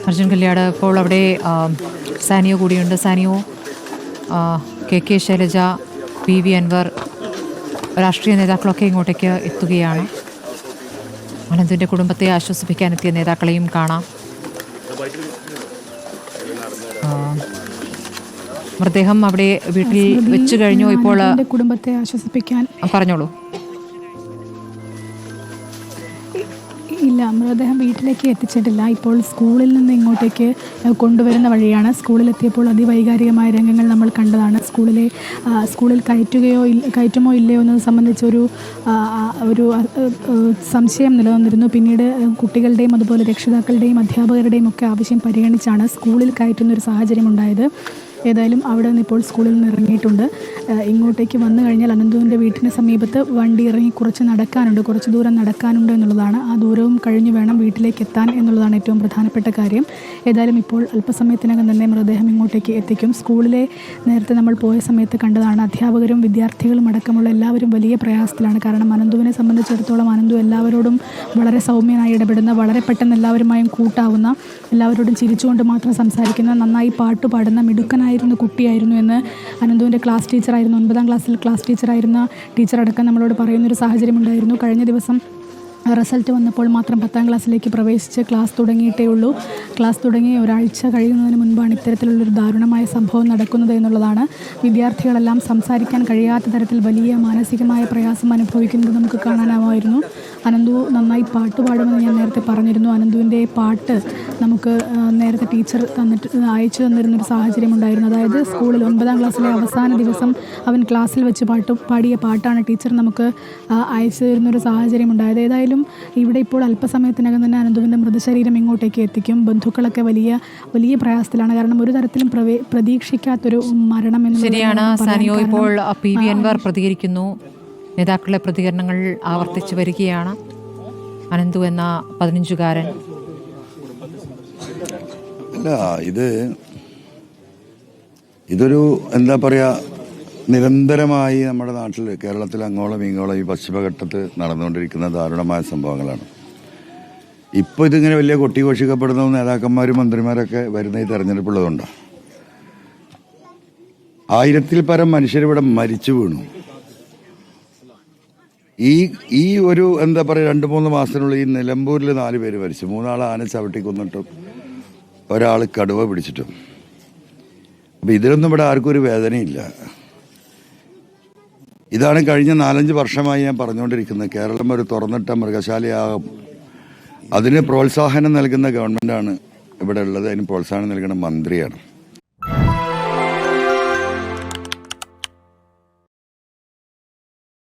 അർജുൻ കല്യാട് ഇപ്പോൾ അവിടെ സാനിയോ കൂടിയുണ്ട്. സാനിയോ, കെ ശൈലജ, PV അൻവർ, രാഷ്ട്രീയ നേതാക്കളൊക്കെ ഇങ്ങോട്ടേക്ക് എത്തുകയാണ്. അനന്തുവിൻ്റെ കുടുംബത്തെ ആശ്വസിപ്പിക്കാനെത്തിയ നേതാക്കളെയും കാണാം. മൃതദേഹം അവിടെ വീട്ടിൽ വെച്ചു കഴിഞ്ഞു. ഇപ്പോൾ കുടുംബത്തെ ആശ്വസിപ്പിക്കാൻ പറഞ്ഞോളൂ. ഇല്ല, മൃതദേഹം വീട്ടിലേക്ക് എത്തിച്ചിട്ടില്ല. ഇപ്പോൾ സ്കൂളിൽ നിന്ന് ഇങ്ങോട്ടേക്ക് കൊണ്ടുവരുന്ന വഴിയാണ്. സ്കൂളിലെത്തിയപ്പോൾ അതിവൈകാരികമായ രംഗങ്ങൾ നമ്മൾ കണ്ടതാണ്. സ്കൂളിൽ കയറ്റുമോ ഇല്ലയോ എന്നത് സംബന്ധിച്ചൊരു സംശയം നിലനിന്നിരുന്നു. പിന്നീട് കുട്ടികളുടെയും അതുപോലെ രക്ഷിതാക്കളുടെയും അധ്യാപകരുടെയും ഒക്കെ ആവശ്യം പരിഗണിച്ചാണ് സ്കൂളിൽ കയറ്റുന്നൊരു സാഹചര്യം ഉണ്ടായത്. ഏതായാലും അവിടെ നിന്ന് ഇപ്പോൾ സ്കൂളിൽ നിന്ന് ഇറങ്ങിയിട്ടുണ്ട്. ഇങ്ങോട്ടേക്ക് വന്നു കഴിഞ്ഞാൽ അനന്തുവിൻ്റെ വീട്ടിന് സമീപത്ത് വണ്ടി ഇറങ്ങി കുറച്ച് ദൂരം നടക്കാനുണ്ട് എന്നുള്ളതാണ്. ആ ദൂരവും കഴിഞ്ഞ് വേണം വീട്ടിലേക്ക് എത്താൻ എന്നുള്ളതാണ് ഏറ്റവും പ്രധാനപ്പെട്ട കാര്യം. ഏതായാലും ഇപ്പോൾ അല്പസമയത്തിനകം തന്നെ മൃതദേഹം ഇങ്ങോട്ടേക്ക് എത്തിക്കും. സ്കൂളിലെ നേരത്തെ നമ്മൾ പോയ സമയത്ത് കണ്ടതാണ്. അധ്യാപകരും വിദ്യാർത്ഥികളും അടക്കമുള്ള എല്ലാവരും വലിയ പ്രയാസത്തിലാണ്. കാരണം അനന്തുവിനെ സംബന്ധിച്ചിടത്തോളം അനന്തു എല്ലാവരോടും വളരെ സൗമ്യനായി ഇടപെടുന്ന, വളരെ പെട്ടെന്ന് എല്ലാവരുമായും കൂട്ടാവുന്ന, എല്ലാവരോടും ചിരിച്ചുകൊണ്ട് മാത്രം സംസാരിക്കുന്ന, നന്നായി പാട്ട് പാടുന്ന മിടുക്കനായ കുട്ടിയായിരുന്നു എന്ന് അനന്തുവിൻ്റെ ക്ലാസ് ടീച്ചറായിരുന്നു, 9ാം ക്ലാസ്സിൽ ക്ലാസ് ടീച്ചറായിരുന്ന ടീച്ചറടക്കം നമ്മളോട് പറയുന്നൊരു സാഹചര്യം ഉണ്ടായിരുന്നു. കഴിഞ്ഞ ദിവസം റിസൾട്ട് വന്നപ്പോൾ മാത്രം 10ാം ക്ലാസ്സിലേക്ക് പ്രവേശിച്ച് ക്ലാസ് തുടങ്ങിയിട്ടേ ഉള്ളൂ. ക്ലാസ് തുടങ്ങി ഒരാഴ്ച കഴിയുന്നതിന് മുൻപാണ് ഇത്തരത്തിലുള്ളൊരു ദാരുണമായ സംഭവം നടക്കുന്നത് എന്നുള്ളതാണ്. വിദ്യാർത്ഥികളെല്ലാം സംസാരിക്കാൻ കഴിയാത്ത തരത്തിൽ വലിയ മാനസികമായ പ്രയാസം അനുഭവിക്കുന്നത് നമുക്ക് കാണാനാവുമായിരുന്നു. അനന്തു നന്നായി പാട്ട് പാടുമെന്ന് ഞാൻ നേരത്തെ പറഞ്ഞിരുന്നു. അനന്തുവിൻ്റെ പാട്ട് നമുക്ക് നേരത്തെ ടീച്ചർ അയച്ചു തന്നിരുന്നൊരു സാഹചര്യം ഉണ്ടായിരുന്നു. അതായത് സ്കൂളിൽ 9ാം ക്ലാസ്സിലെ അവസാന ദിവസം അവൻ ക്ലാസ്സിൽ വെച്ച് പാടിയ പാട്ടാണ് ടീച്ചർ നമുക്ക് അയച്ചു തരുന്നൊരു സാഹചര്യം ഉണ്ടായത്. ഏതായാലും ഇവിടെ ഇപ്പോൾ അല്പസമയത്തിനകം തന്നെ അനന്തുവിൻ്റെ മൃതശരീരം ഇങ്ങോട്ടേക്ക് എത്തിക്കും. ബന്ധുക്കളൊക്കെ വലിയ പ്രയാസത്തിലാണ്. കാരണം ഒരു തരത്തിലും പ്രതീക്ഷിക്കാത്തൊരു മരണം എന്ന്. ശരിയാണ് സാനിയോ. ഇപ്പോൾ PV അൻവർ പ്രതികരിക്കുന്നു. നേതാക്കളുടെ പ്രതികരണങ്ങൾ ആവർത്തിച്ചു വരികയാണ്. അനന്തു എന്ന 15-കാരൻ. അല്ല, ഇതൊരു എന്താ പറയാ, നിരന്തരമായി നമ്മുടെ നാട്ടിൽ, കേരളത്തിൽ അങ്ങോളം ഇങ്ങോളം ഈ പശ്ചിമഘട്ടത്ത് നടന്നുകൊണ്ടിരിക്കുന്ന ദാരുണമായ സംഭവങ്ങളാണ്. ഇപ്പോൾ ഇതിങ്ങനെ വലിയ കൊട്ടിഘോഷിക്കപ്പെടുന്ന നേതാക്കന്മാരും മന്ത്രിമാരൊക്കെ വരുന്ന ഈ തെരഞ്ഞെടുപ്പുള്ളതുകൊണ്ടാണ്. 1000-ൽ പരം മനുഷ്യരിവിടെ മരിച്ചു വീണു. ഈ ഒരു എന്താ പറയുക, 2-3 മാസത്തിനുള്ളിൽ ഈ നിലമ്പൂരിൽ 4 പേര് മരിച്ചു. 3 ആൾ ആന ചവിട്ടി കൊന്നിട്ടും ഒരാൾ കടുവ പിടിച്ചിട്ടും. അപ്പം ഇതിലൊന്നും ഇവിടെ ആർക്കും ഒരു വേദനയില്ല. ഇതാണ് കഴിഞ്ഞ 4-5 വർഷമായി ഞാൻ പറഞ്ഞുകൊണ്ടിരിക്കുന്നത്. കേരളം ഒരു തുറന്നിട്ട മൃഗശാലയാകും. അതിന് പ്രോത്സാഹനം നൽകുന്ന ഗവൺമെൻറ്റാണ് ഇവിടെ ഉള്ളത്. അതിന് പ്രോത്സാഹനം നൽകുന്ന മന്ത്രിയാണ്.